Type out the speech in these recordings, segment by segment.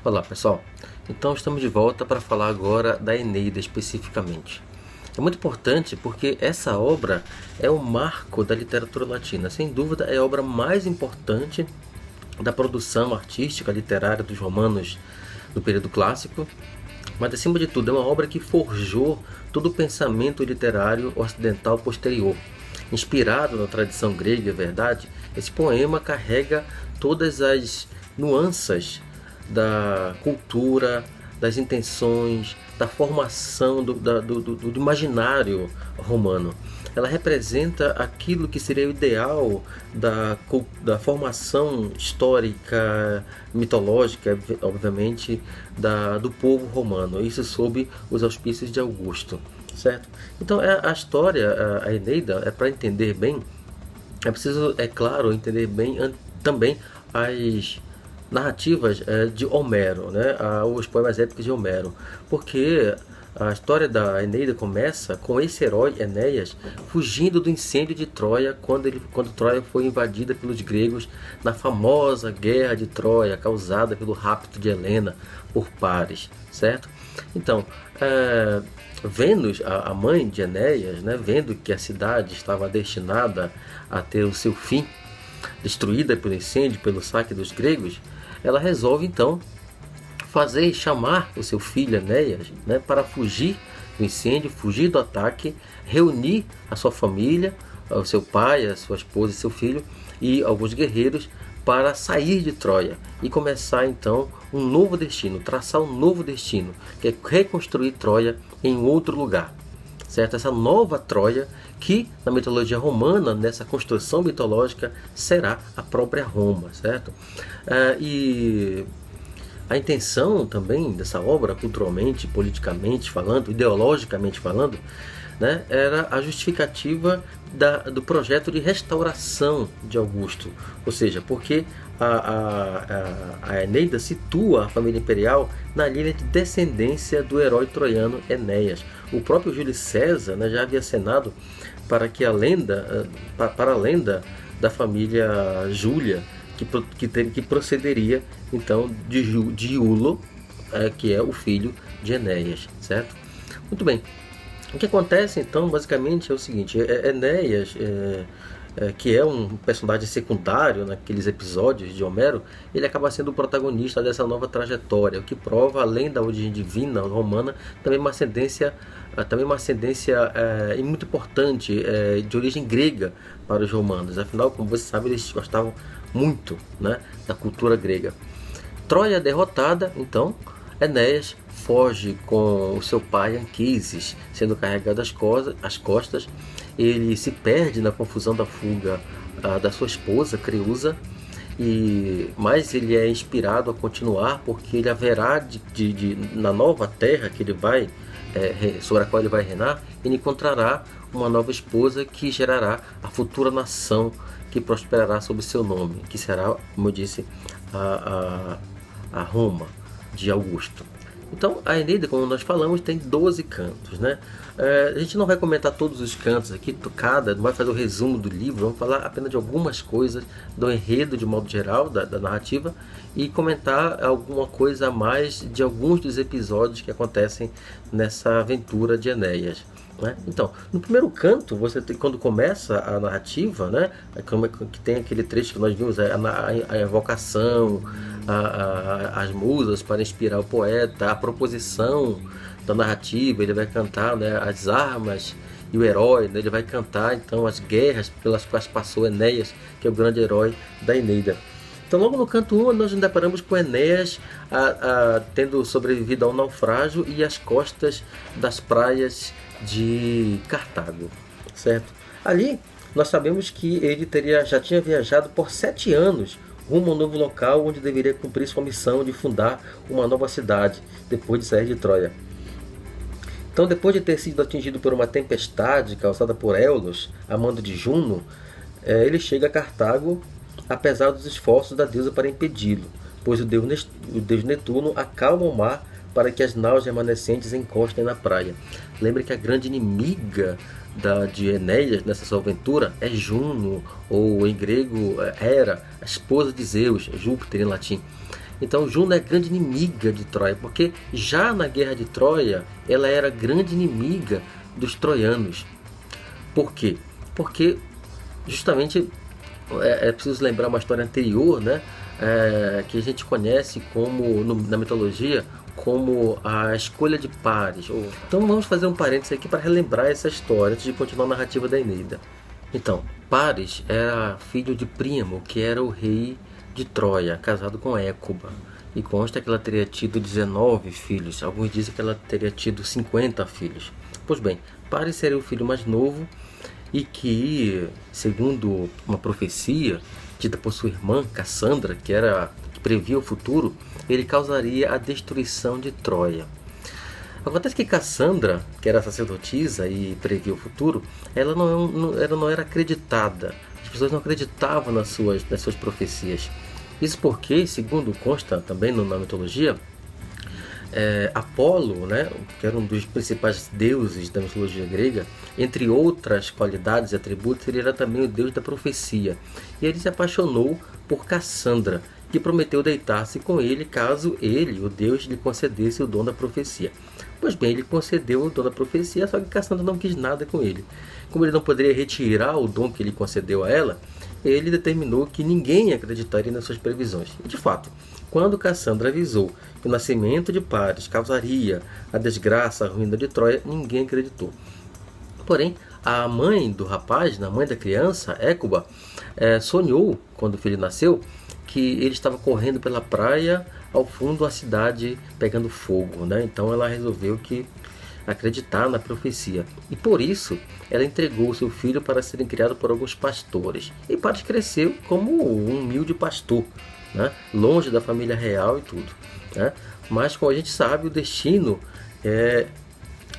Olá pessoal, então estamos de volta para falar agora da Eneida especificamente. É muito importante porque essa obra é o marco da literatura latina, sem dúvida é a obra mais importante da produção artística literária dos romanos do período clássico, mas acima de tudo é uma obra que forjou todo o pensamento literário ocidental posterior. Inspirado na tradição grega, é verdade, esse poema carrega todas as nuances da cultura, das intenções, da formação do imaginário romano. Ela representa aquilo que seria o ideal da formação histórica, mitológica, obviamente, do povo romano. Isso sob os auspícios de Augusto, certo? Então a história, a Eneida, é para entender bem, é preciso, é claro, entender bem também as narrativas de Homero, né? Os poemas épicos de Homero, porque a história da Eneida começa com esse herói Enéas fugindo do incêndio de Troia quando Troia foi invadida pelos gregos na famosa guerra de Troia causada pelo rapto de Helena por Paris, certo? Então, Vênus, a mãe de Enéas, né, vendo que a cidade estava destinada a ter o seu fim, destruída pelo incêndio, pelo saque dos gregos, ela resolve então chamar o seu filho Enéas, né, para fugir do incêndio, fugir do ataque, reunir a sua família, o seu pai, a sua esposa e seu filho e alguns guerreiros para sair de Troia e começar então um novo destino, traçar um novo destino, que é reconstruir Troia em outro lugar. Certo? Essa nova Troia que na mitologia romana, nessa construção mitológica, será a própria Roma, certo? E a intenção também dessa obra, culturalmente, politicamente falando, ideologicamente falando, né, era a justificativa do projeto de restauração de Augusto, ou seja, porque a Eneida situa a família imperial na linha de descendência do herói troiano Enéas. O próprio Júlio César, né, já havia acenado para a lenda da família Júlia, que procederia então de Iulo, que é o filho de Enéas, certo? Muito bem. O que acontece então basicamente é o seguinte: Enéas, que é um personagem secundário naqueles episódios de Homero, ele acaba sendo o protagonista dessa nova trajetória, o que prova, além da origem divina romana, também uma ascendência muito importante de origem grega para os romanos. Afinal, como você sabe, eles gostavam muito, né, da cultura grega. Troia derrotada, então, Enéas foge com o seu pai Anquises, sendo carregado às costas. Ele se perde na confusão da fuga da sua esposa, Creusa, mas ele é inspirado a continuar, porque ele haverá na nova terra que ele vai, sobre a qual ele vai reinar, ele encontrará uma nova esposa que gerará a futura nação que prosperará sob seu nome, que será, como eu disse, a Roma de Augusto. Então, a Eneida, como nós falamos, tem 12 cantos, né? A gente não vai comentar todos os cantos aqui, não vai fazer o resumo do livro, vamos falar apenas de algumas coisas do enredo de modo geral, da narrativa, e comentar alguma coisa a mais de alguns dos episódios que acontecem nessa aventura de Enéas, né? Então, no primeiro canto, quando começa a narrativa, né, que tem aquele trecho que nós vimos, a evocação, as musas para inspirar o poeta, a proposição da narrativa, ele vai cantar, né, as armas e o herói, né, ele vai cantar então as guerras pelas quais passou Enéas, que é o grande herói da Eneida. Então, logo no canto 1, nós nos deparamos com Enéas tendo sobrevivido ao naufrágio e às costas das praias de Cartago, certo? Ali, nós sabemos que ele já tinha viajado por 7 anos rumo a um novo local onde deveria cumprir sua missão de fundar uma nova cidade, depois de sair de Troia. Então, depois de ter sido atingido por uma tempestade causada por Éolos, a mando de Juno, ele chega a Cartago, apesar dos esforços da deusa para impedi-lo. pois o deus Netuno acalma o mar para que as naus remanescentes encostem na praia. Lembre que a grande inimiga de Enéas nessa sua aventura é Juno, ou em grego Hera, a esposa de Zeus, Júpiter em latim. Então Juno é a grande inimiga de Troia, porque já na guerra de Troia ela era grande inimiga dos troianos. Por quê? Porque justamente é preciso lembrar uma história anterior, né? Que a gente conhece como na mitologia como a escolha de pares. Então vamos fazer um parênteses aqui para relembrar essa história antes de continuar a narrativa da Eneida. Então, Paris era filho de Príamo, que era o rei de Troia, casado com Écuba. E consta que ela teria tido 19 filhos. Alguns dizem que ela teria tido 50 filhos. Pois bem, Paris seria o filho mais novo e que, segundo uma profecia dita por sua irmã Cassandra, que previa o futuro, ele causaria a destruição de Troia. Acontece que Cassandra, que era sacerdotisa e previa o futuro, ela não era acreditada. As pessoas não acreditavam nas suas profecias. Isso porque, segundo consta também na mitologia, Apolo, né, que era um dos principais deuses da mitologia grega, entre outras qualidades e atributos, ele era também o deus da profecia. E ele se apaixonou por Cassandra, que prometeu deitar-se com ele caso ele, o deus, lhe concedesse o dom da profecia. Pois bem, ele concedeu o dom da profecia, só que Cassandra não quis nada com ele. Como ele não poderia retirar o dom que ele concedeu a ela, ele determinou que ninguém acreditaria nas suas previsões. E de fato, quando Cassandra avisou que o nascimento de Paris causaria a desgraça, a ruína de Troia, ninguém acreditou. Porém, a mãe do rapaz, a mãe da criança, Écuba, sonhou, quando o filho nasceu, que ele estava correndo pela praia, ao fundo a cidade pegando fogo, né? Então ela resolveu acreditar na profecia. E por isso ela entregou seu filho para serem criado por alguns pastores. E Paris cresceu como um humilde pastor, né? Longe da família real e tudo, né? Mas como a gente sabe, o destino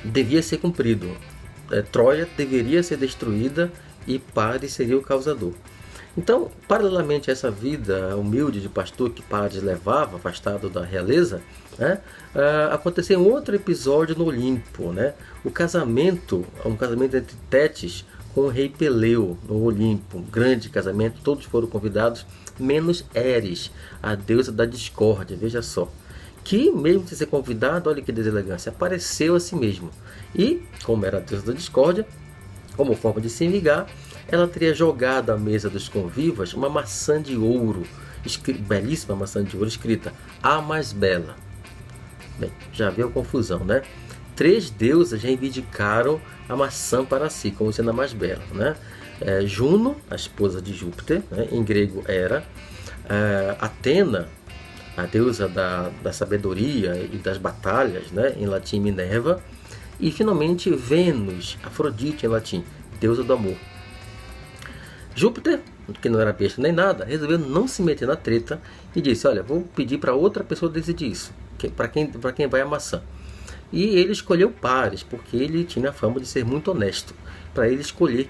devia ser cumprido. Troia deveria ser destruída e Paris seria o causador. Então, paralelamente a essa vida humilde de pastor que Paris levava, afastado da realeza, né, aconteceu um outro episódio no Olimpo, né? Um casamento entre Tétis com o rei Peleu no Olimpo, um grande casamento, todos foram convidados, menos Eris, a deusa da discórdia, veja só. Que mesmo sem ser convidado, olha que deselegância, apareceu a si mesmo. E, como era a deusa da discórdia, como forma de se vingar, ela teria jogado à mesa dos convivas uma maçã de ouro, belíssima maçã de ouro, escrita A mais bela. Bem, já viu a confusão, né? 3 deusas reivindicaram a maçã para si, como sendo a mais bela, né? Juno, a esposa de Júpiter, né? Em grego Hera, Atena, a deusa da sabedoria e das batalhas, né? Em latim Minerva, e finalmente Vênus, Afrodite em latim, deusa do amor. Júpiter, que não era besta nem nada, resolveu não se meter na treta e disse: olha, vou pedir para outra pessoa decidir isso, para quem vai a maçã. E ele escolheu Paris, porque ele tinha a fama de ser muito honesto, para ele escolher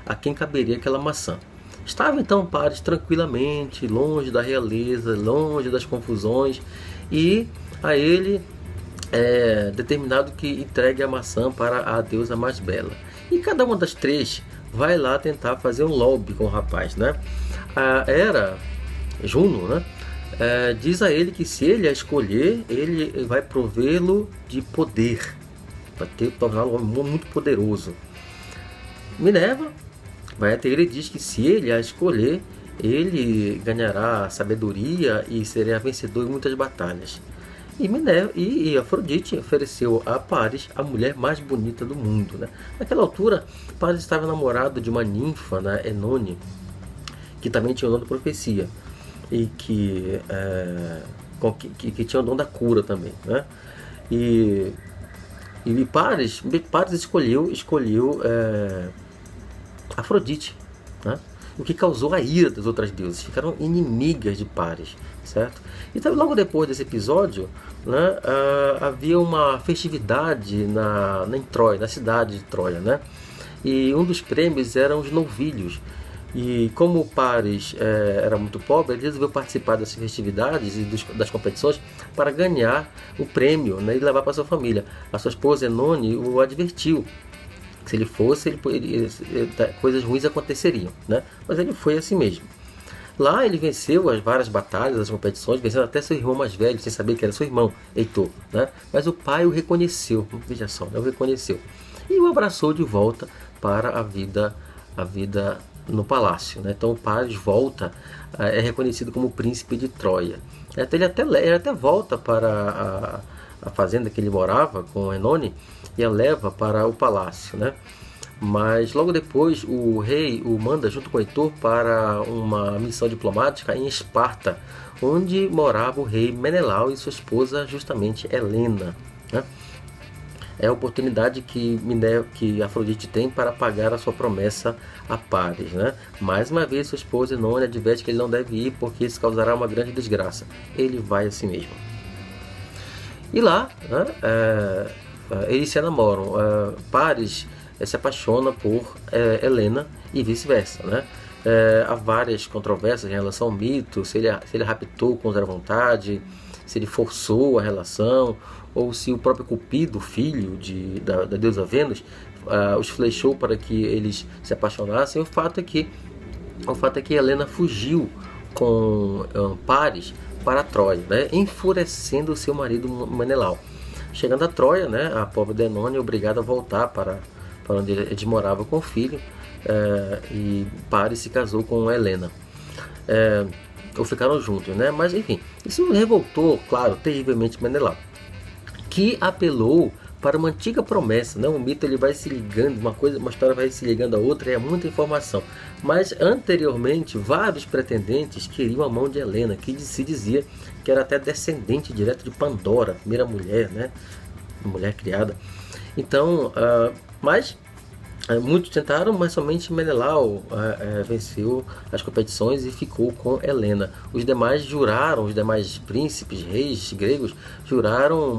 a quem caberia aquela maçã. Estava então Paris tranquilamente, longe da realeza, longe das confusões, e a ele determinado que entregue a maçã para a deusa mais bela. E cada uma das 3 vai lá tentar fazer um lobby com o rapaz, né? Juno, né? Diz a ele que se ele a escolher, ele vai provê-lo de poder, vai torná-lo um homem muito poderoso. Minerva vai até ele e diz que se ele a escolher, ele ganhará sabedoria e será vencedor em muitas batalhas. E Afrodite ofereceu a Paris a mulher mais bonita do mundo, né? Naquela altura, Paris estava namorado de uma ninfa, né, Enone, que também tinha o dom da profecia e que tinha o dom da cura também, né? E Paris escolheu Afrodite, né? O que causou a ira das outras deusas, ficaram inimigas de Paris, certo? Então, logo depois desse episódio, né, havia uma festividade em Troia, na cidade de Troia, né? E um dos prêmios eram os novilhos. E como o Paris era muito pobre, ele resolveu participar das festividades e das competições para ganhar o prêmio, né, e levar para sua família. A sua esposa Enone o advertiu que se ele fosse, coisas ruins aconteceriam, né? Mas ele foi assim mesmo. Lá ele venceu as várias batalhas, as competições, vencendo até seu irmão mais velho, sem saber que era seu irmão, Heitor, né? Mas o pai o reconheceu, veja só, né? O reconheceu e o abraçou de volta para a vida no palácio, né? Então o Paris volta, é reconhecido como o príncipe de Troia. Ele até volta para a fazenda que ele morava com Enone e a leva para o palácio, né? Mas logo depois o rei o manda junto com Heitor para uma missão diplomática em Esparta, onde morava o rei Menelau e sua esposa justamente Helena, né? É a oportunidade que Afrodite tem para pagar a sua promessa a Paris, né? Mais uma vez sua esposa Enone adverte que ele não deve ir porque isso causará uma grande desgraça. Ele vai assim mesmo. E lá, né, eles se namoram. Paris se apaixona por Helena e vice-versa, né? Há várias controvérsias em relação ao mito, se ele raptou contra a vontade, se ele forçou a relação, ou se o próprio Cupido, filho da deusa Vênus, os flechou para que eles se apaixonassem. O fato é que Helena fugiu com Paris para Troia, né, enfurecendo seu marido Menelau. Chegando a Troia, né, a pobre Enone é obrigada a voltar para onde eles moravam com o filho, e Paris se casou com Helena. Ou ficaram juntos, né? Mas enfim, isso revoltou, claro, terrivelmente Menelau, que apelou para uma antiga promessa, né? O mito ele vai se ligando, uma história vai se ligando a outra, é muita informação. Mas anteriormente, vários pretendentes queriam a mão de Helena, que se dizia que era até descendente direto de Pandora, a primeira mulher, né? Mulher criada. Então, mas muitos tentaram, mas somente Menelau venceu as competições e ficou com Helena. Os demais príncipes, reis gregos, juraram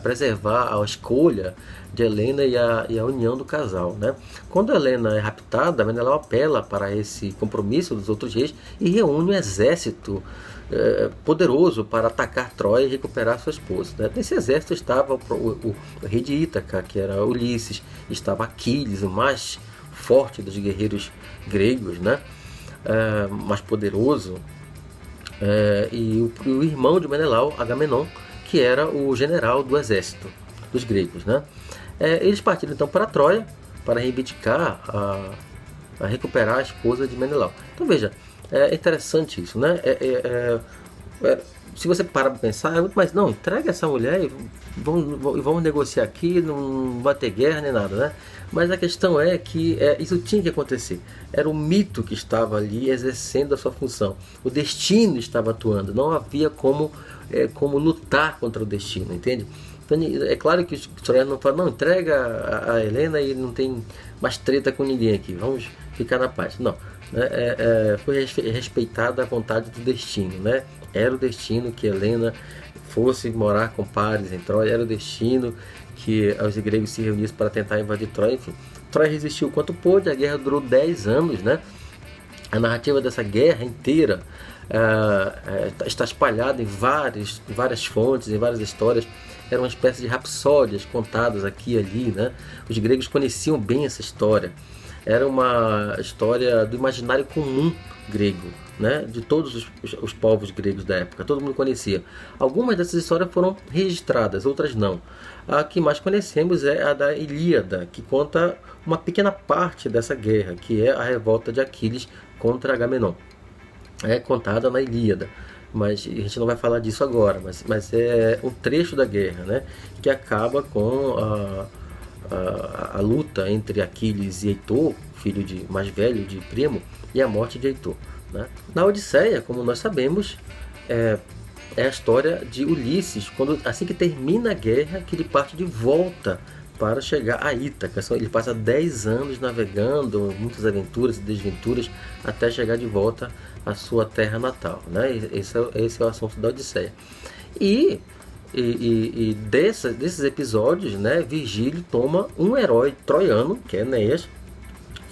preservar a escolha de Helena e a união do casal, né? Quando Helena é raptada, Menelau apela para esse compromisso dos outros reis e reúne um exército poderoso para atacar Troia e recuperar sua esposa, né? Nesse exército estava o rei de Ítaca, que era Ulisses, estava Aquiles, o mais forte dos guerreiros gregos, né? Mais poderoso, e o irmão de Menelau, Agamenon, que era o general do exército dos gregos, né? Eles partiram então para Troia para reivindicar a recuperar a esposa de Menelau. Então veja, é interessante isso, né? Se você parar para pensar, é muito mais, não, entrega essa mulher e vamos negociar aqui, não vai ter guerra nem nada, né? Mas a questão é que isso tinha que acontecer. Era o mito que estava ali exercendo a sua função. O destino estava atuando. Não havia como lutar contra o destino, entende? Então, é claro que os historiadores não falam, não, entrega a Helena e não tem mais treta com ninguém aqui, vamos ficar na paz. Não. Foi respeitada a vontade do destino, né? Era o destino que Helena fosse morar com Paris em Troia, era o destino que os gregos se reunissem para tentar invadir Troia. Enfim, Troia resistiu quanto pôde, a guerra durou 10 anos, né? A narrativa dessa guerra inteira está espalhada em várias fontes, em várias histórias. Era uma espécie de rapsódias contadas aqui e ali, né? Os gregos conheciam bem essa história. Era uma história do imaginário comum grego, né? De todos os povos gregos da época, todo mundo conhecia. Algumas dessas histórias foram registradas, outras não. A que mais conhecemos é a da Ilíada, que conta uma pequena parte dessa guerra, que é a revolta de Aquiles contra Agamenon. É contada na Ilíada, mas a gente não vai falar disso agora, mas é um trecho da guerra, né? Que acaba com a luta entre Aquiles e Heitor, filho mais velho de Príamo, e a morte de Heitor, né? Na Odisseia, como nós sabemos, é a história de Ulisses, assim que termina a guerra, que ele parte de volta para chegar a Ítaca. Ele passa 10 anos navegando, muitas aventuras e desventuras, até chegar de volta à sua terra natal, né? Esse é o assunto da Odisseia. E desses episódios, né, Virgílio toma um herói troiano, que é Enéas,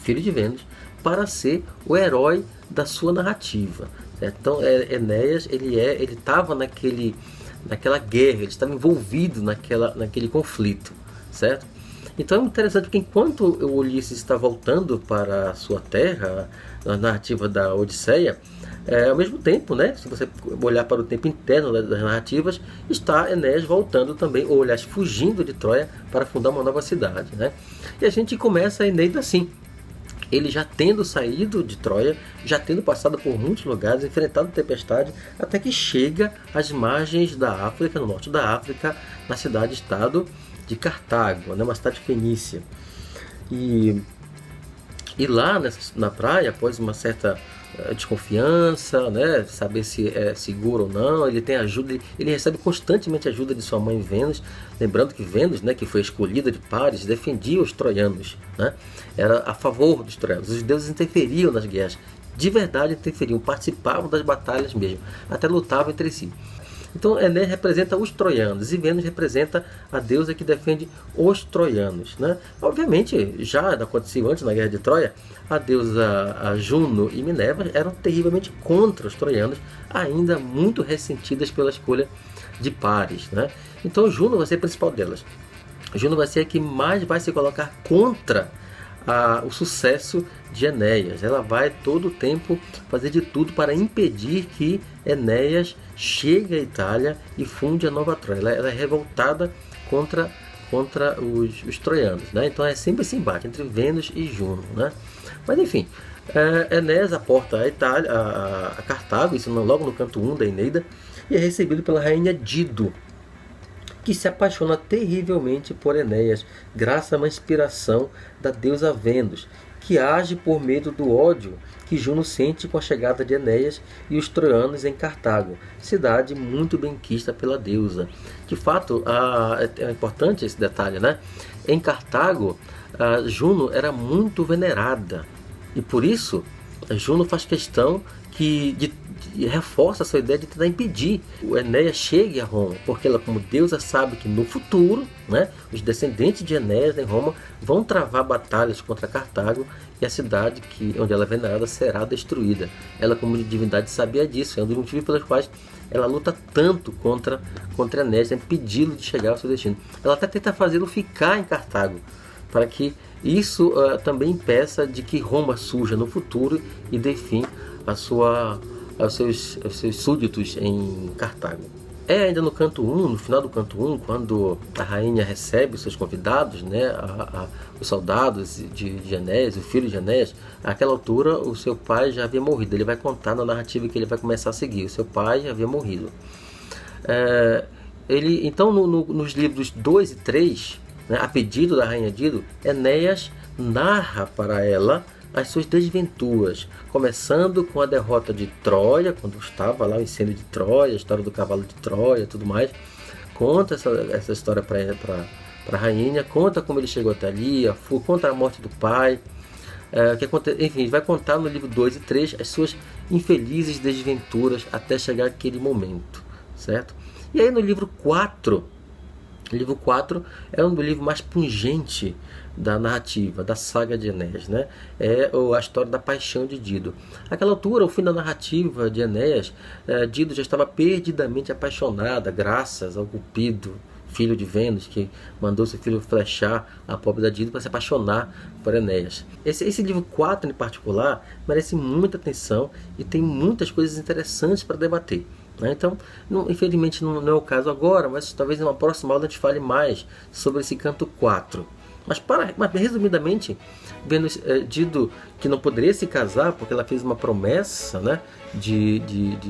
filho de Vênus, para ser o herói da sua narrativa. Certo? Então Enéas ele estava naquela guerra, ele estava envolvido naquele conflito, certo? Então é interessante porque enquanto o Ulisses está voltando para a sua terra, na narrativa da Odisseia, ao mesmo tempo, né, se você olhar para o tempo interno das narrativas, está Enéas voltando também, ou aliás, fugindo de Troia para fundar uma nova cidade. Né? E a gente começa a Eneida assim, ele já tendo saído de Troia, já tendo passado por muitos lugares, enfrentado tempestade, até que chega às margens da África, no norte da África, na cidade-estado de Cartago, né, uma cidade fenícia. E lá na praia, após uma certa desconfiança, né, saber se é seguro ou não, ele tem ajuda, ele recebe constantemente ajuda de sua mãe Vênus, lembrando que Vênus, né, que foi escolhida de Paris, defendia os troianos, né, era a favor dos troianos, os deuses interferiam nas guerras, de verdade interferiam, participavam das batalhas mesmo, até lutavam entre si. Então Enéas representa os troianos e Vênus representa a deusa que defende os troianos. Né? Obviamente, já aconteceu antes na Guerra de Troia, a deusa Juno e Minerva eram terrivelmente contra os troianos, ainda muito ressentidas pela escolha de Paris. Né? Então Juno vai ser a principal delas. Juno vai ser a que mais vai se colocar contra o sucesso de Enéas. Ela vai todo o tempo fazer de tudo para impedir que Enéas chegue à Itália e funde a nova Troia. Ela é revoltada contra os troianos. Né? Então é sempre esse embate entre Vênus e Juno. Né? Mas enfim, Enéas aporta a Itália, a Cartago, isso logo no canto 1 da Eneida, e é recebido pela rainha Dido, que se apaixona terrivelmente por Enéas, graças a uma inspiração da deusa Vênus, que age por medo do ódio que Juno sente com a chegada de Enéas e os troianos em Cartago, cidade muito benquista pela deusa. De fato, é importante esse detalhe, né? Em Cartago, Juno era muito venerada, e por isso Juno faz questão de reforça essa ideia de tentar impedir o Enéas chegue a Roma, porque ela, como deusa, sabe que no futuro, né, os descendentes de Enéas em Roma vão travar batalhas contra Cartago e a cidade onde ela é venerada será destruída. Ela, como divindade, sabia disso, é um dos motivos pelos quais ela luta tanto contra Enéas, impedi-lo de chegar ao seu destino. Ela até tenta fazê-lo ficar em Cartago, para que isso também impeça de que Roma surja no futuro e dê fim aos seus súditos em Cartago. É ainda no canto 1, no final do canto 1, quando a rainha recebe os seus convidados, né, os soldados de Enéas, o filho de Enéas. Àquela altura o seu pai já havia morrido. Ele vai contar na narrativa que ele vai começar a seguir. O seu pai já havia morrido. Então nos livros 2 e 3, né, a pedido da rainha Dido, Enéas narra para ela as suas desventuras, começando com a derrota de Troia, quando estava lá o incêndio de Troia, a história do cavalo de Troia e tudo mais. Conta essa história para a rainha, conta como ele chegou até ali, conta a morte do pai, enfim, vai contar no livro 2 e 3 as suas infelizes desventuras até chegar aquele momento, certo? E aí no livro 4, o livro 4 é um do livro mais pungente da narrativa, da saga de Enéas, né? É a história da paixão de Dido. Àquela altura, ao fim da narrativa de Enéas, Dido já estava perdidamente apaixonada, graças ao Cupido, filho de Vênus, que mandou seu filho flechar a pobre da Dido para se apaixonar por Enéas. Esse livro 4 em particular merece muita atenção e tem muitas coisas interessantes para debater. Então, infelizmente não é o caso agora, mas talvez em uma próxima aula a gente fale mais sobre esse canto 4. Mas resumidamente, Vênus, Dido, que não poderia se casar porque ela fez uma promessa, né, de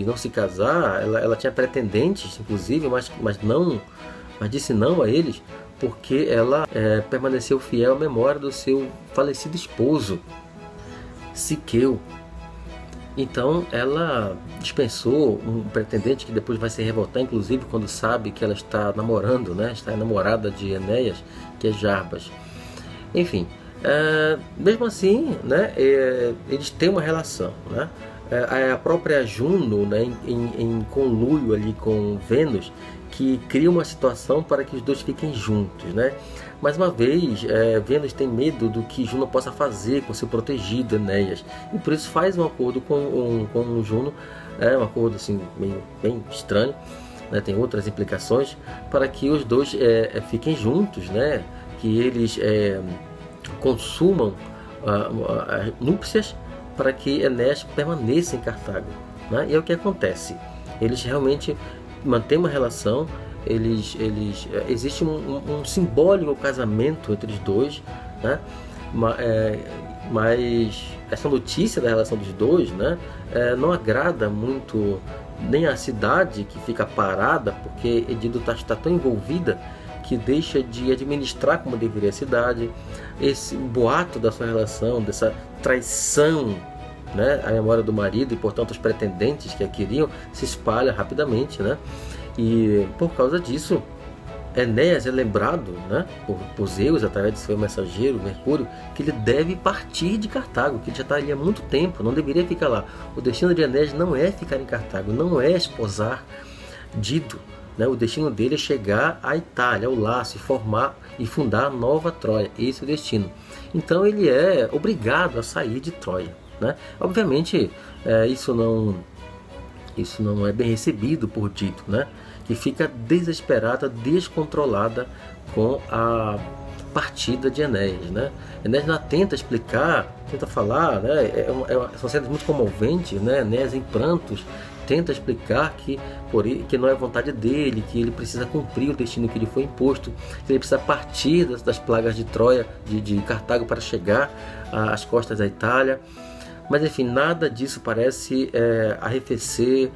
não se casar, ela tinha pretendentes, inclusive, mas disse não a eles, porque ela permaneceu fiel à memória do seu falecido esposo, Siqueu. Então ela dispensou um pretendente que depois vai se revoltar, inclusive quando sabe que ela está namorando, né? Está namorada de Enéas, que é Jarbas. Enfim, mesmo assim, né, eles têm uma relação, né? A própria Juno, né, em conluio ali com Vênus, que cria uma situação para que os dois fiquem juntos, né? Mais uma vez, Vênus tem medo do que Juno possa fazer com seu protegido Enéas, e por isso faz um acordo com Juno, um acordo assim meio bem estranho, né? Tem outras implicações para que os dois fiquem juntos, né? Que eles consumam as núpcias para que Enéas permaneça em Cartago, né? E é o que acontece. Eles realmente mantêm uma relação, existe um simbólico casamento entre os dois, né? Mas essa notícia da relação dos dois, né, não agrada muito nem a cidade, que fica parada porque Dido está tão envolvida que deixa de administrar como deveria a cidade. Esse boato da sua relação, dessa traição, né, à memória do marido e portanto os pretendentes que a queriam, se espalha rapidamente, né? E por causa disso, Enéas é lembrado, né, por Zeus, através de seu mensageiro Mercúrio, que ele deve partir de Cartago, que ele já está ali há muito tempo, não deveria ficar lá. O destino de Enéas não é ficar em Cartago, não é esposar Dido, né? O destino dele é chegar à Itália, ao Lácio, formar e fundar a nova Troia. Esse é o destino. Então ele é obrigado a sair de Troia, né? Obviamente, isso não é bem recebido por Dido, né? Que fica desesperada, descontrolada com a partida de Enéas, né? Enéas não tenta explicar, tenta falar, né? São cenas muito comoventes, né? Enéas em prantos tenta explicar que não é vontade dele, que ele precisa cumprir o destino que lhe foi imposto, que ele precisa partir das plagas de Troia, de Cartago, para chegar às costas da Itália. Mas enfim, nada disso parece arrefecer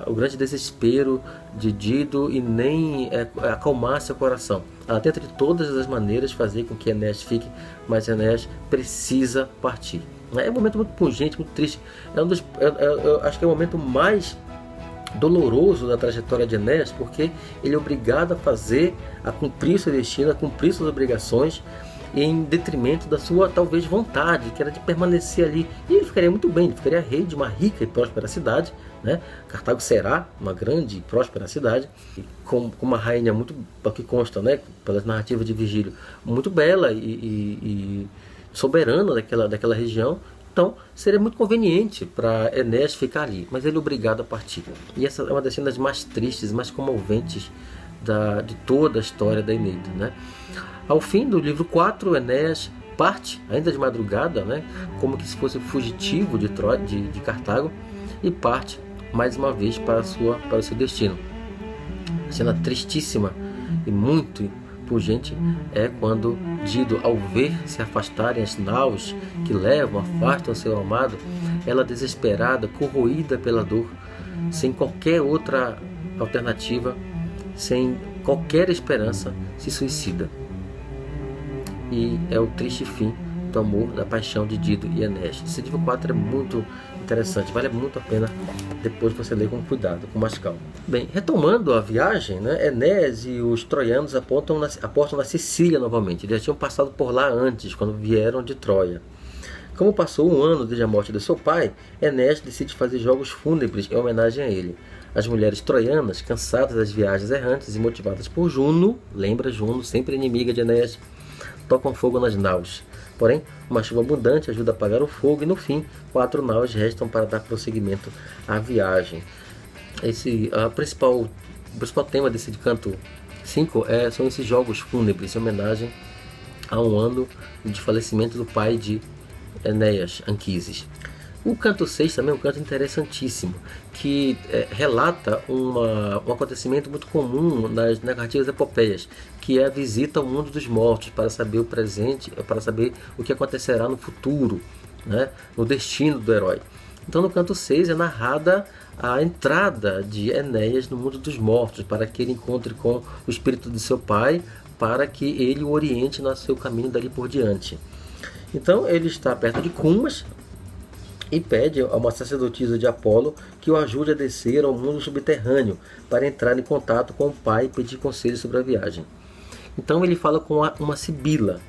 o grande desespero de Dido e nem acalmar seu coração. Ela tenta de todas as maneiras fazer com que Enéas mas Enéas precisa partir. É um momento muito pungente, muito triste. Eu acho que é o momento mais doloroso da trajetória de Enéas, porque ele é obrigado a cumprir seu destino, a cumprir suas obrigações, em detrimento da sua, talvez, vontade, que era de permanecer ali. E ele ficaria muito bem, ele ficaria rei de uma rica e próspera cidade, né? Cartago será uma grande e próspera cidade, com uma rainha muito, que consta, né, pelas narrativas de Virgílio, muito bela e soberana daquela região. Então seria muito conveniente para Enéas ficar ali, mas ele é obrigado a partir. E essa é uma das cenas mais tristes, mais comoventes de toda a história da Eneida, né? Ao fim do livro 4, Enéas parte, ainda de madrugada, né, como que se fosse fugitivo de Cartago, e parte mais uma vez para o seu destino. A cena tristíssima e muito pungente é quando Dido, ao ver se afastarem as naus que afastam seu amado, ela, desesperada, corroída pela dor, sem qualquer outra alternativa, sem qualquer esperança, se suicida. E é o triste fim do amor, da paixão de Dido e Enéas. Esse livro 4 é muito interessante, vale muito a pena depois você ler com cuidado, com mais calma. Bem, retomando a viagem, né, Enéas e os troianos aportam na Sicília novamente. Eles já tinham passado por lá antes, quando vieram de Troia. Como passou um ano desde a morte de seu pai, Enéas decide fazer jogos fúnebres em homenagem a ele. As mulheres troianas, cansadas das viagens errantes e motivadas por Juno, lembra Juno, sempre inimiga de Enéas, tocam fogo nas naus. Porém, uma chuva abundante ajuda a apagar o fogo e, no fim, 4 naus restam para dar prosseguimento à viagem. O principal tema desse canto 5 são esses jogos fúnebres, em homenagem a um ano de falecimento do pai de Enéas, Anquises. O canto 6 também é um canto interessantíssimo, que relata um acontecimento muito comum nas narrativas epopeias, que é a visita ao mundo dos mortos, para saber o presente, para saber o que acontecerá no futuro, né, no destino do herói. Então no canto 6 é narrada a entrada de Enéas no mundo dos mortos, para que ele encontre com o espírito de seu pai, para que ele o oriente no seu caminho dali por diante. Então ele está perto de Cumas e pede a uma sacerdotisa de Apolo que o ajude a descer ao mundo subterrâneo para entrar em contato com o pai e pedir conselhos sobre a viagem. Então ele fala com uma Sibila,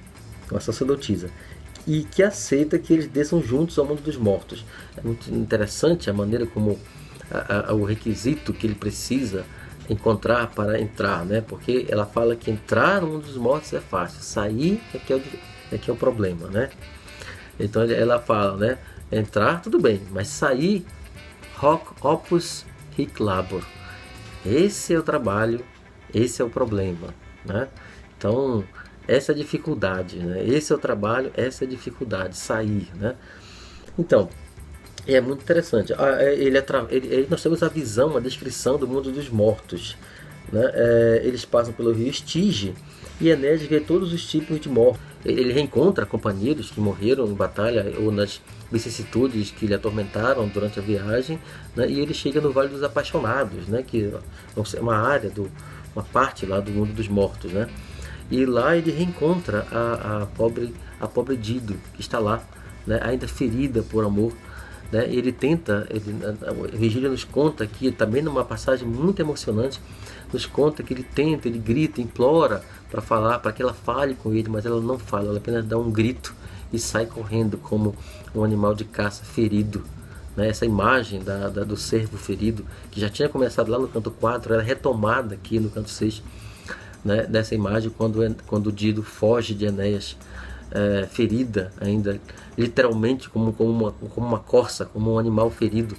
uma sacerdotisa, e que aceita que eles desçam juntos ao mundo dos mortos. É muito interessante a maneira como o requisito que ele precisa encontrar para entrar, né? Porque ela fala que entrar no mundo dos mortos é fácil, sair é que é o problema, né? Então ela fala, né? Entrar tudo bem, mas sair, hoc opus hic labor. Esse é o trabalho, esse é o problema, né? Então essa é a dificuldade, né? Esse é o trabalho, essa é a dificuldade, sair, né? Então é muito interessante. Nós temos a visão, a descrição do mundo dos mortos, né? Eles passam pelo rio Estige e Enéas vê todos os tipos de mortos. Ele reencontra companheiros que morreram em batalha ou nas vicissitudes que lhe atormentaram durante a viagem, né? E ele chega no Vale dos Apaixonados, né? Que é uma área, uma parte lá do mundo dos mortos, né? E lá ele reencontra a pobre Dido, que está lá, né? Ainda ferida por amor. Né? Virgílio nos conta aqui, também numa passagem muito emocionante, nos conta que ele grita, implora para falar, para que ela fale com ele, mas ela não fala, ela apenas dá um grito e sai correndo como um animal de caça ferido. Né? Essa imagem do cervo ferido, que já tinha começado lá no canto 4, era retomada aqui no canto 6, né? Dessa imagem quando Dido foge de Enéas, ferida ainda, literalmente como uma corça, como um animal ferido,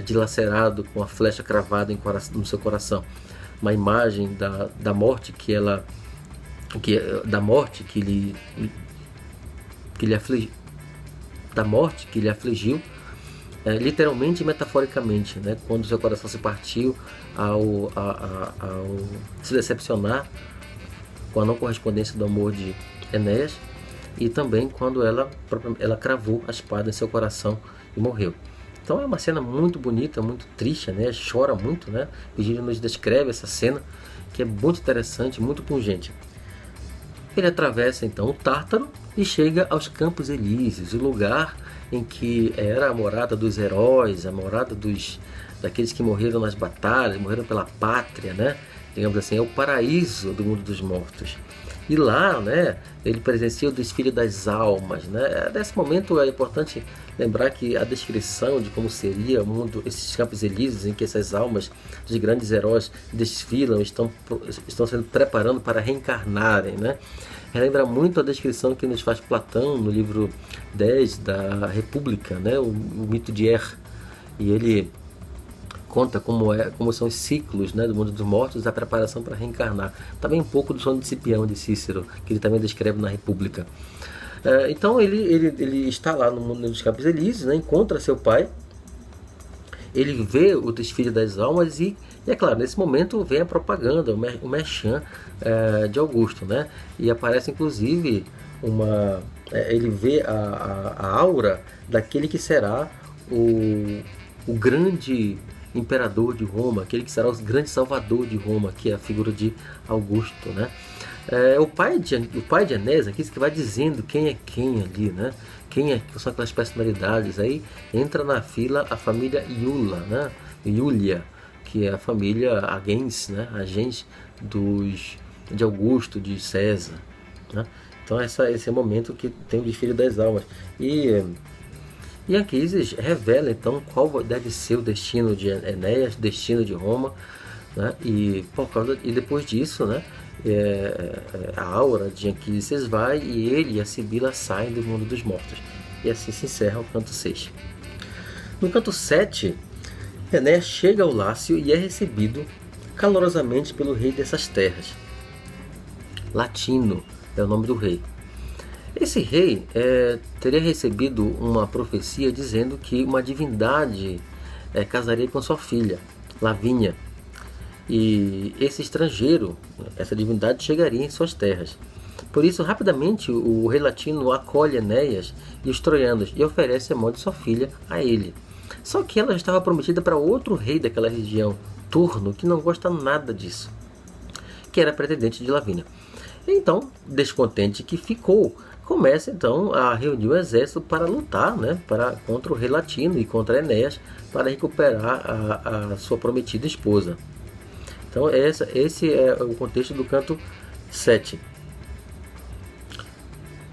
dilacerado, com a flecha cravada no seu coração. Uma imagem da morte que lhe afligiu, literalmente e metaforicamente, né? Quando seu coração se partiu ao se decepcionar com a não correspondência do amor de Enéas, e também quando ela cravou a espada em seu coração e morreu. Então é uma cena muito bonita, muito triste, né? Chora muito, né? Virgílio nos descreve essa cena, que é muito interessante, muito pungente. Ele atravessa então o Tártaro e chega aos Campos Elíseos, o lugar em que era a morada dos heróis, a morada daqueles que morreram nas batalhas, morreram pela pátria, né? Digamos assim, é o paraíso do mundo dos mortos. E lá, né, ele presencia o desfile das almas, né? Nesse momento é importante lembrar que a descrição de como seria o mundo, esses Campos Elíseos, em que essas almas dos grandes heróis desfilam, estão se preparando para reencarnarem, né? Relembra muito a descrição que nos faz Platão no livro 10 da República, né? O mito de Er. E ele conta como são os ciclos, né, do mundo dos mortos, a preparação para reencarnar. Também um pouco do sono de Cipião, de Cícero, que ele também descreve na República. Então ele está lá no mundo dos Campos Elíseos, né, encontra seu pai, ele vê o desfile das almas e é claro, nesse momento vem a propaganda, o merchan de Augusto, né, e aparece inclusive ele vê a aura daquele que será o grande imperador de Roma, aquele que será o grande salvador de Roma, que é a figura de Augusto, né? O pai de Enéas aqui que vai dizendo quem é quem ali, né? Quem são aquelas personalidades. Aí entra na fila a família Iula, né? Iulia, que é a família agens, né? Agens de Augusto, de César, né? Então esse é o momento que tem o desfile das almas. E Anquises revela então qual deve ser o destino de Enéas, destino de Roma, né? E depois disso, né, a aura de Anquises se esvai e ele e a Sibila saem do mundo dos mortos. E assim se encerra o canto 6. No canto 7, Enéas chega ao Lácio e é recebido calorosamente pelo rei dessas terras. Latino é o nome do rei. Esse rei teria recebido uma profecia dizendo que uma divindade casaria com sua filha, Lavínia. E esse estrangeiro, essa divindade, chegaria em suas terras. Por isso, rapidamente, o rei latino acolhe Enéas e os troianos e oferece a mão de sua filha a ele. Só que ela estava prometida para outro rei daquela região, Turno, que não gosta nada disso, que era pretendente de Lavínia. Então, descontente que ficou, começa então a reunir o exército para lutar, né, contra o rei latino e contra Enéas para recuperar a sua prometida esposa. Então esse é o contexto do canto 7.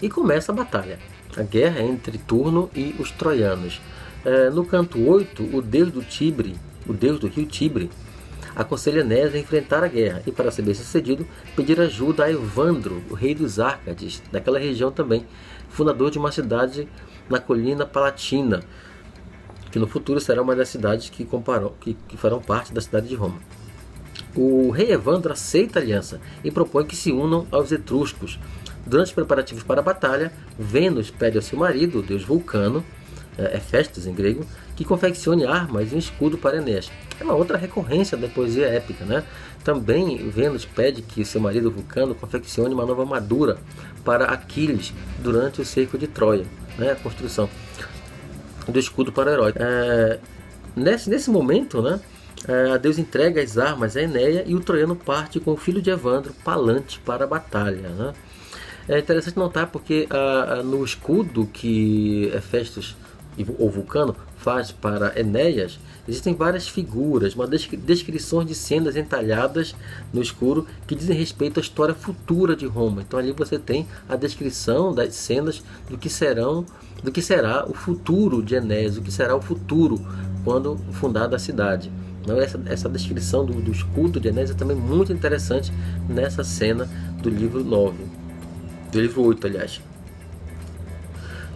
E começa a batalha, a guerra entre Turno e os troianos. No canto 8, o deus do Tibre, o deus do rio Tibre, aconselha Enéas a enfrentar a guerra e, para ser bem sucedido, pedir ajuda a Evandro, o rei dos Árcades, daquela região também, fundador de uma cidade na colina Palatina, que no futuro será uma das cidades que farão parte da cidade de Roma. O rei Evandro aceita a aliança e propõe que se unam aos etruscos. Durante os preparativos para a batalha, Vênus pede ao seu marido, o deus Vulcano, Hefestos em grego, que confeccione armas e um escudo para Enéas. É uma outra recorrência da poesia épica, né? Também Vênus pede que seu marido Vulcano confeccione uma nova armadura para Aquiles durante o cerco de Troia, né? A construção do escudo para o herói. Nesse momento, né? A Deus entrega as armas a Enéas e o troiano parte com o filho de Evandro, Palante, para a batalha, né? É interessante notar porque no escudo que Hefestos ou Vulcano faz para Enéas, existem várias figuras, uma descrições de cenas entalhadas no escuro que dizem respeito à história futura de Roma. Então ali você tem a descrição das cenas do que será o futuro de Enéas, o que será o futuro quando fundada a cidade. Então, essa descrição do escudo de Enéas é também muito interessante nessa cena do livro 9. Do livro 8, aliás.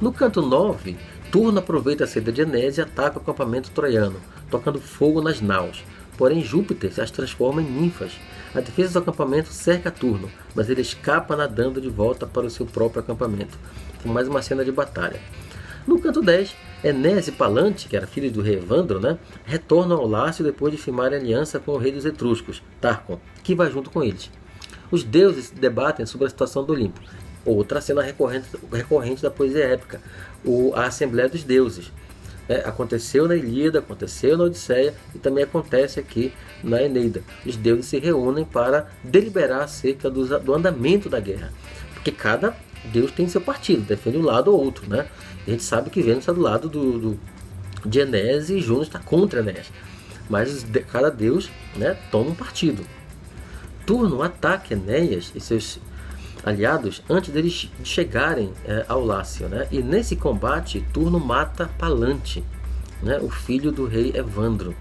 No canto 9, Turno aproveita a saída de Enéas e ataca o acampamento troiano, tocando fogo nas naus. Porém, Júpiter as transforma em ninfas. A defesa do acampamento cerca Turno, mas ele escapa nadando de volta para o seu próprio acampamento. Então, mais uma cena de batalha. No canto 10, Enéas e Palante, que era filho do rei Evandro, né, retornam ao Lácio depois de firmarem aliança com o rei dos Etruscos, Tarquon, que vai junto com eles. Os deuses debatem sobre a situação do Olimpo. Outra cena recorrente da poesia épica, a Assembleia dos Deuses. Aconteceu na Ilíada, aconteceu na Odisseia e também acontece aqui na Eneida. Os deuses se reúnem para deliberar acerca do andamento da guerra. Porque cada deus tem seu partido, defende um lado ou outro, né? A gente sabe que Vênus está do lado de Enéas e Juno está contra Enéas. Mas cada deus, né, toma um partido. Turno ataca Enéas e seus aliados antes deles chegarem ao Lácio, né? E nesse combate, Turno mata Palante, né, o filho do rei Evandro.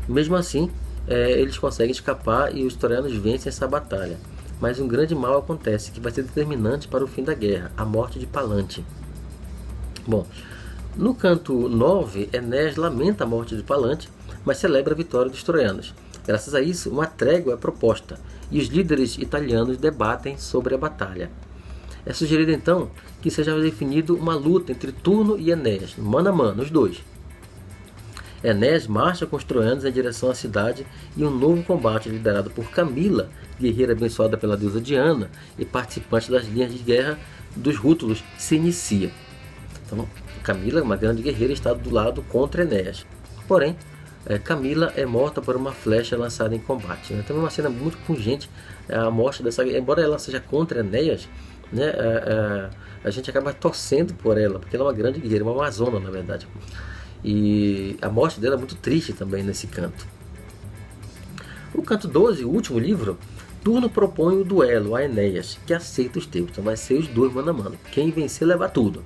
Mesmo assim, eles conseguem escapar e os troianos vencem essa batalha. Mas um grande mal acontece, que vai ser determinante para o fim da guerra, a morte de Palante. Bom, no canto 9, Enéas lamenta a morte de Palante, mas celebra a vitória dos troianos. Graças a isso, uma trégua é proposta, e os líderes italianos debatem sobre a batalha. É sugerido então que seja definido uma luta entre Turno e Enéas, mano a mano, os dois. Enéas marcha com os troianos em direção à cidade e um novo combate liderado por Camila, guerreira abençoada pela deusa Diana e participante das linhas de guerra dos Rútulos, se inicia. Então, Camila, uma grande guerreira, está do lado contra Enéas. Porém, Camila é morta por uma flecha lançada em combate. Então é uma cena muito pungente, a morte dessa, embora ela seja contra Enéas, né, a gente acaba torcendo por ela, porque ela é uma grande guerreira, uma amazona na verdade. E a morte dela é muito triste também nesse canto. O canto 12, o último livro, Turno propõe o duelo a Enéas, que aceita os termos. Então vai ser os dois mano a mano. Quem vencer leva tudo.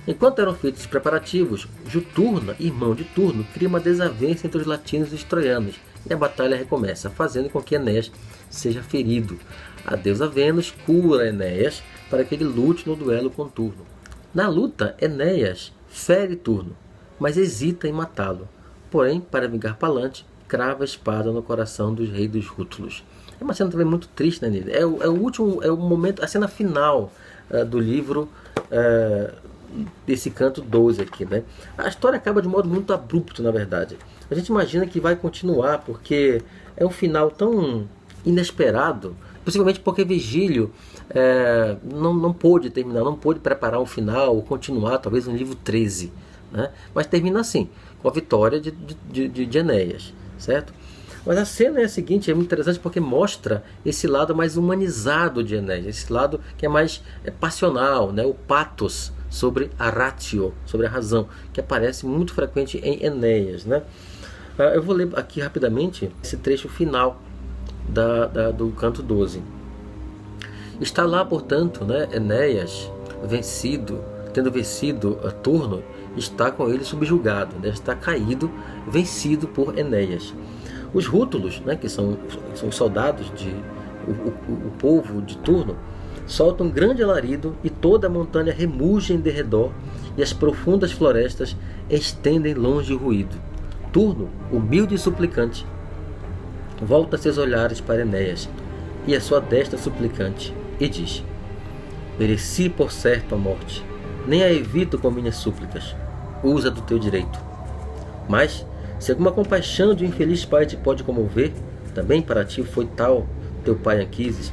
Enquanto eram feitos os preparativos, Juturna, irmão de Turno, cria uma desavença entre os latinos e os troianos, e a batalha recomeça, fazendo com que Enéas seja ferido. A deusa Vênus cura Enéas para que ele lute no duelo com Turno. Na luta, Enéas fere Turno, mas hesita em matá-lo. Porém, para vingar Palante, crava a espada no coração dos reis dos Rútulos. É uma cena também muito triste, né, Nida? É o momento, a cena final do livro, desse canto 12 aqui, né? A história acaba de modo muito abrupto, na verdade. A gente imagina que vai continuar, porque é um final tão inesperado, possivelmente porque Virgílio não pôde terminar, não pôde preparar um final, ou continuar, talvez no livro 13, né? Mas termina assim, com a vitória de Enéas, certo? Mas a cena é a seguinte, é muito interessante porque mostra esse lado mais humanizado de Enéas, esse lado que é mais passional, né? O pathos sobre a ratio, sobre a razão, que aparece muito frequente em Enéas, né? Eu vou ler aqui rapidamente esse trecho final do canto 12. Está lá, portanto, né, Enéas, tendo vencido a Turno, está com ele subjugado, né? Está caído, vencido por Enéas. Os rútulos, né, que são os soldados, o povo de Turno, soltam um grande alarido e toda a montanha remuge em derredor e as profundas florestas estendem longe o ruído. Turno, humilde e suplicante, volta seus olhares para Enéas e a sua destra suplicante e diz: mereci por certo a morte, nem a evito com minhas súplicas. Usa do teu direito. Mas, se alguma compaixão de um infeliz pai te pode comover, também para ti foi tal teu pai Anquises,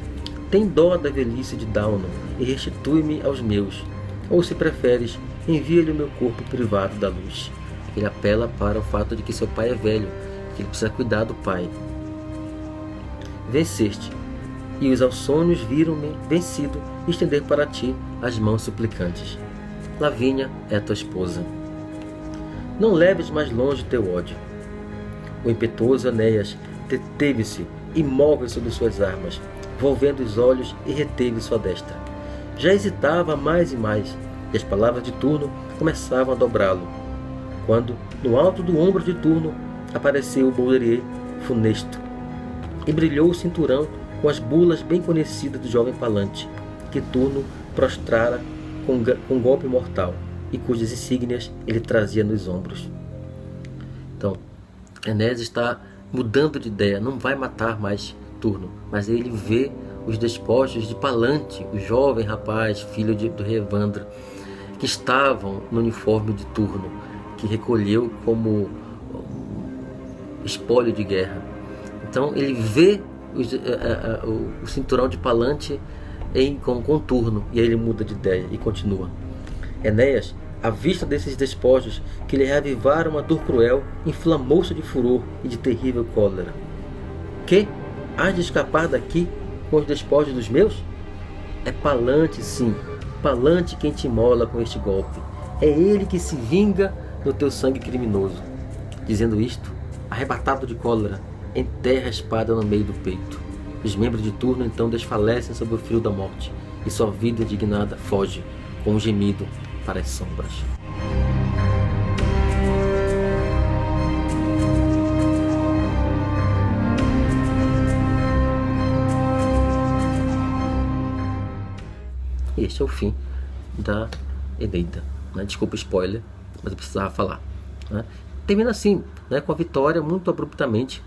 tem dó da velhice de Dauno e restitui-me aos meus. Ou, se preferes, envia-lhe o meu corpo privado da luz. Ele apela para o fato de que seu pai é velho, que ele precisa cuidar do pai. Venceste, e os Ausônios viram-me vencido e estender para ti as mãos suplicantes. Lavínia é tua esposa. Não leves mais longe teu ódio. O impetuoso Enéas deteve-se, imóvel sobre suas armas, volvendo os olhos e reteve sua destra. Já hesitava mais e mais, e as palavras de Turno começavam a dobrá-lo, quando, no alto do ombro de Turno, apareceu o Baudrier funesto, e brilhou o cinturão com as bulas bem conhecidas do jovem Palante, que Turno prostrara com um golpe mortal, e cujas insígnias ele trazia nos ombros. Então, Enéas está mudando de ideia, não vai matar mais Turno, mas ele vê os despojos de Palante, o jovem rapaz, filho do rei Evandro, que estavam no uniforme de Turno, que recolheu como espólio de guerra. Então ele vê o cinturão de Palante com Turno, e aí ele muda de ideia e continua. Enéas, à vista desses despojos que lhe reavivaram uma dor cruel, inflamou-se de furor e de terrível cólera. Que? Hás de escapar daqui com os despojos dos meus? É Palante, sim, Palante quem te imola com este golpe. É ele que se vinga do teu sangue criminoso. Dizendo isto, arrebatado de cólera, enterra a espada no meio do peito. Os membros de Turno então desfalecem sob o frio da morte, e sua vida indignada foge com um gemido para as sombras. E este é o fim da Eneida. Desculpa o spoiler, mas eu precisava falar. Termina assim, com a vitória muito abruptamente.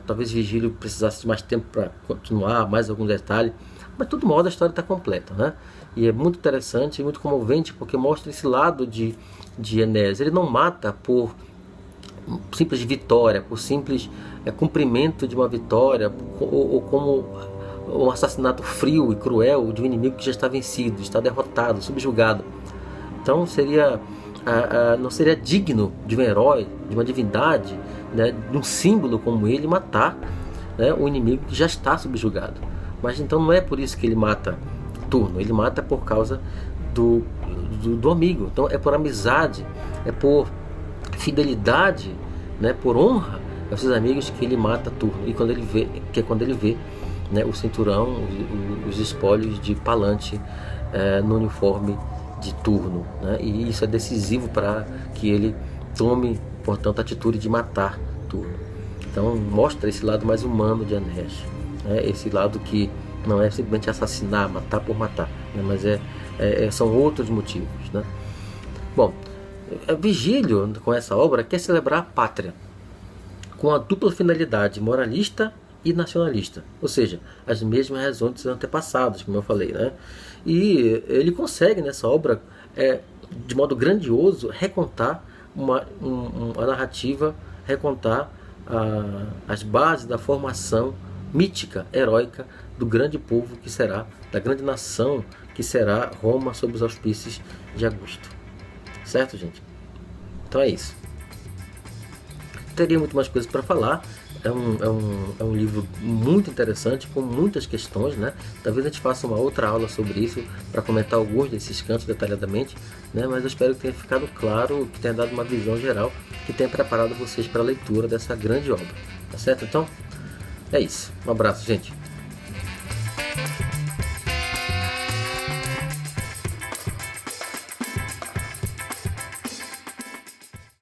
Talvez Virgílio precisasse de mais tempo para continuar, mais algum detalhe, mas de todo modo a história está completa, e é muito interessante e muito comovente, porque mostra esse lado de Enéas. Ele não mata por simples vitória, por simples cumprimento de uma vitória, ou como um assassinato frio e cruel de um inimigo que já está vencido, está derrotado, subjugado. Então não seria digno de um herói, de uma divindade, de um símbolo como ele, matar um inimigo que já está subjugado. Mas então não é por isso que ele mata Turno, ele mata por causa do amigo. Então é por amizade, é por fidelidade, por honra aos seus amigos que ele mata Turno. E quando ele vê o cinturão, os espólios de Palante no uniforme de Turno, e isso é decisivo para que ele tome, portanto, a atitude de matar Turno. Então mostra esse lado mais humano de Enéas, esse lado que não é simplesmente assassinar, matar por matar, mas são outros motivos. Bom, Virgílio, com essa obra, quer celebrar a pátria com a dupla finalidade moralista e nacionalista, ou seja, as mesmas razões dos seus antepassados, como eu falei, E ele consegue nessa obra, de modo grandioso, recontar a narrativa, recontar as bases da formação mítica, heróica do grande povo que será, da grande nação que será Roma sob os auspícios de Augusto. Certo, gente? Então é isso. Teria muito mais coisas para falar. É um livro muito interessante, com muitas questões, Talvez a gente faça uma outra aula sobre isso, para comentar alguns desses cantos detalhadamente, Mas eu espero que tenha ficado claro, que tenha dado uma visão geral, que tenha preparado vocês para a leitura dessa grande obra. Tá certo? Então, é isso. Um abraço, gente.